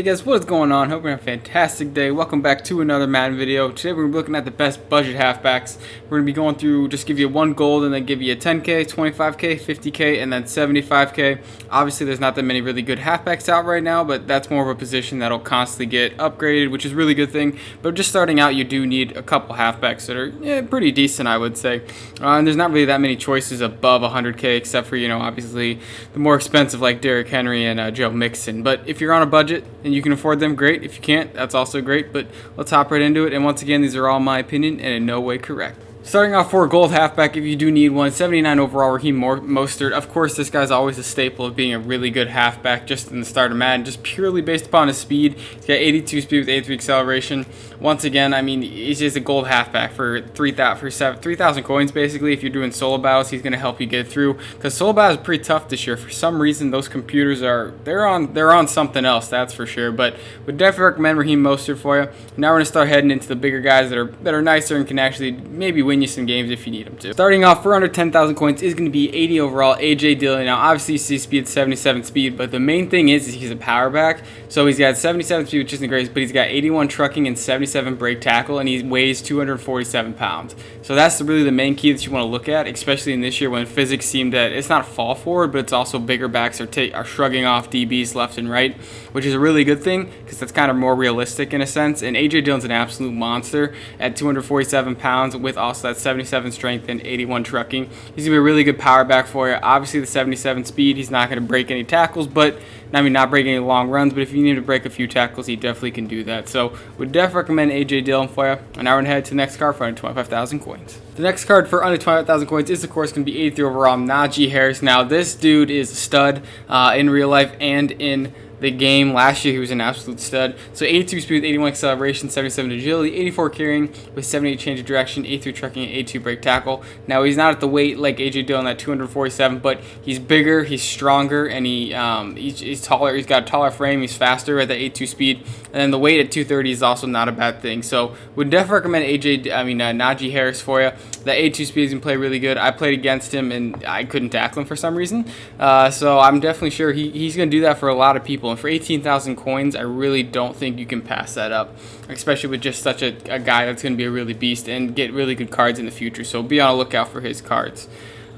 Hey guys, what is going on? Hope you're having a fantastic day. Welcome back to another Madden video. Today we're going to be looking at the best budget halfbacks. We're going to be going through, just give you one gold and then give you a 10K, 25K, 50K, and then 75K. Obviously there's not that many really good halfbacks out right now, but that's more of a position that'll constantly get upgraded, which is a really good thing. But just starting out, you do need a couple halfbacks that are pretty decent, I would say. And there's not really that many choices above 100K, except for, obviously the more expensive like Derrick Henry and Joe Mixon. But if you're on a budget and you can afford them, great. If you can't, that's also great. But let's hop right into it. And once again, these are all my opinion and in no way correct. Starting off for a gold halfback, if you do need one, 79 overall, Raheem Mostert. Of course, this guy's always a staple of being a really good halfback just in the start of Madden, just purely based upon his speed. He's got 82 speed with 83 acceleration. Once again, I mean, he's just a gold halfback for 3,000 coins, basically. If you're doing solo battles, he's going to help you get through, because solo battles are pretty tough this year. For some reason, those computers they're on something else, that's for sure. But would definitely recommend Raheem Mostert for you. Now we're going to start heading into the bigger guys that are nicer and can actually maybe win you some games if you need them to. Starting off for under 10,000 coins is going to be 80 overall, AJ Dillon. Now obviously you see speed 77 speed, but the main thing is he's a power back. So he's got 77 speed, which isn't great, but he's got 81 trucking and 77 break tackle, and he weighs 247 pounds. So that's really the main key that you want to look at, especially in this year when physics seem that it's not fall forward, but it's also bigger backs are shrugging off DBs left and right, which is a really good thing because that's kind of more realistic in a sense. And AJ Dillon's an absolute monster at 247 pounds with also that 77 strength and 81 trucking. He's going to be a really good power back for you. Obviously the 77 speed, he's not going to break any tackles, but not break any long runs, but if you need to break a few tackles, he definitely can do that. So would definitely recommend AJ Dillon for you. And now we're going to head to the next card for under 25,000 coins. The next card for under 25,000 coins is, of course, going to be 83 overall, Najee Harris. Now this dude is a stud in real life and in the game. Last year he was an absolute stud. So 82 speed with 81 acceleration, 77 agility, 84 carrying with 78 change of direction, 83 trucking, and 82 break tackle. Now he's not at the weight like AJ Dillon at 247, but he's bigger, he's stronger, and he's taller. He's got a taller frame, he's faster at the 82 speed, and then the weight at 230 is also not a bad thing. So would definitely recommend Najee Harris for you. The 82 speed is going to play really good. I played against him and I couldn't tackle him for some reason. So I'm definitely sure he's going to do that for a lot of people. And for 18,000 coins, I really don't think you can pass that up, especially with just such a guy that's going to be a really beast and get really good cards in the future. So be on the lookout for his cards.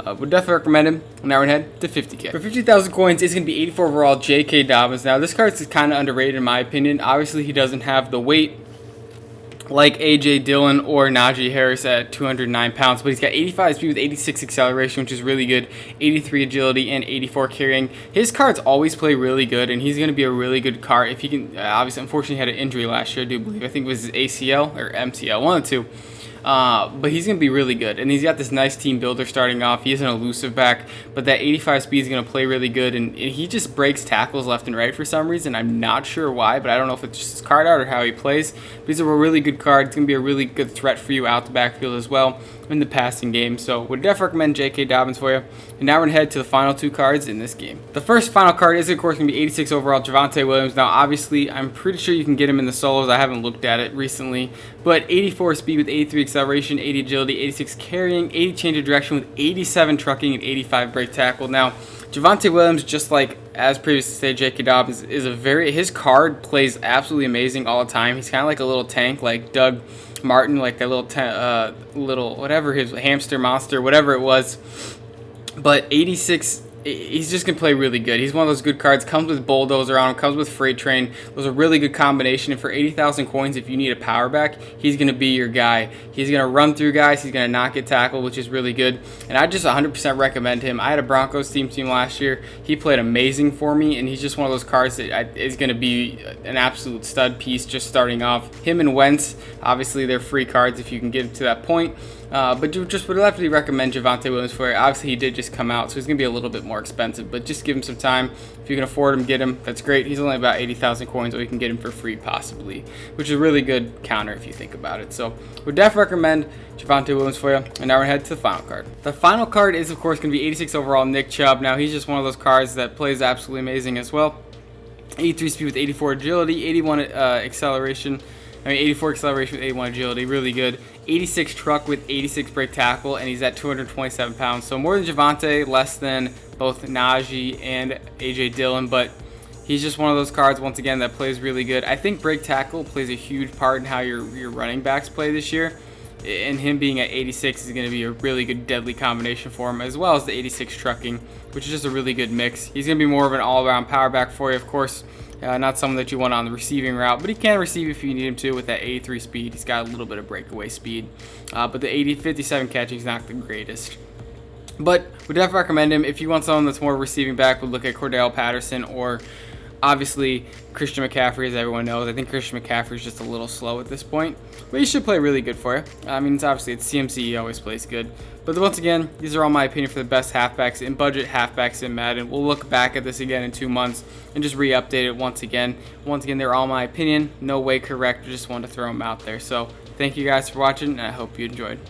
Would definitely recommend him. Now we're going to head to 50K. For 50,000 coins, it's going to be 84 overall, J.K. Dobbins. Now this card is kind of underrated in my opinion. Obviously, he doesn't have the weight like AJ Dillon or Najee Harris at 209 pounds, but he's got 85 speed with 86 acceleration, which is really good, 83 agility, and 84 carrying. His cards always play really good, and he's going to be a really good card if he can. Obviously, unfortunately, he had an injury last year, I do believe. I think it was his ACL or MCL, one of the two. But he's going to be really good, and he's got this nice team builder starting off. He is an elusive back, but that 85 speed is going to play really good, and he just breaks tackles left and right for some reason. I'm not sure why, but I don't know if it's just his card art or how he plays, but he's a really good card. It's going to be a really good threat for you out the backfield as well in the passing game. So would definitely recommend J.K. Dobbins for you. And now we're going to head to the final two cards in this game. The first final card is, of course, going to be 86 overall, Javonte Williams. Now, obviously, I'm pretty sure you can get him in the solos. I haven't looked at it recently, but 84 speed with 83 acceleration, 80 agility, 86 carrying, 80 change of direction with 87 trucking, and 85 break tackle. Now, Javonte Williams, just like as previously said, J.K. Dobbins is his card plays absolutely amazing all the time. He's kind of like a little tank, like Doug Martin, like a little whatever, his hamster monster, whatever it was. But 86, he's just going to play really good. He's one of those good cards. Comes with Bulldozer on him, comes with Freight Train. Those are really good combination. And for 80,000 coins, if you need a power back, he's going to be your guy. He's going to run through guys. He's going to not get tackled, which is really good. And I just 100% recommend him. I had a Broncos team last year. He played amazing for me, and he's just one of those cards that is going to be an absolute stud piece just starting off. Him and Wentz, obviously, they're free cards if you can get to that point. But just would definitely recommend Javonte Williams for it. Obviously, he did just come out, so he's going to be a little bit more expensive. But just give him some time. If you can afford him, get him. That's great. He's only about 80,000 coins, or you can get him for free possibly, which is a really good counter if you think about it. So would definitely recommend Javonte Williams for you. And now we're headed to the final card. The final card is, of course, going to be 86 overall, Nick Chubb. Now, he's just one of those cards that plays absolutely amazing as well. 83 speed with 84 agility, 81 acceleration. 84 acceleration with 81 agility, really good. 86 truck with 86 break tackle, and he's at 227 pounds. So more than Javonte, less than both Najee and AJ Dillon, but He's just one of those cards, once again, that plays really good. I think break tackle plays a huge part in how your running backs play this year. And him being at 86 is going to be a really good deadly combination for him, as well as the 86 trucking, which is just a really good mix. He's going to be more of an all-around power back for you, of course. Not someone that you want on the receiving route, but he can receive if you need him to with that 83 speed. He's got a little bit of breakaway speed. But the 57 catching is not the greatest. But would definitely recommend him. If you want someone that's more receiving back, would look at Cordell Patterson or obviously Christian McCaffrey, as everyone knows. I think Christian McCaffrey is just a little slow at this point, but he should play really good for you. I mean, it's CMC, he always plays good. But once again, these are all my opinion for the best halfbacks in budget halfbacks in Madden. We'll look back at this again in 2 months and just re-update it once again. Once again, they're all my opinion. No way correct. I just wanted to throw them out there. So thank you guys for watching, and I hope you enjoyed.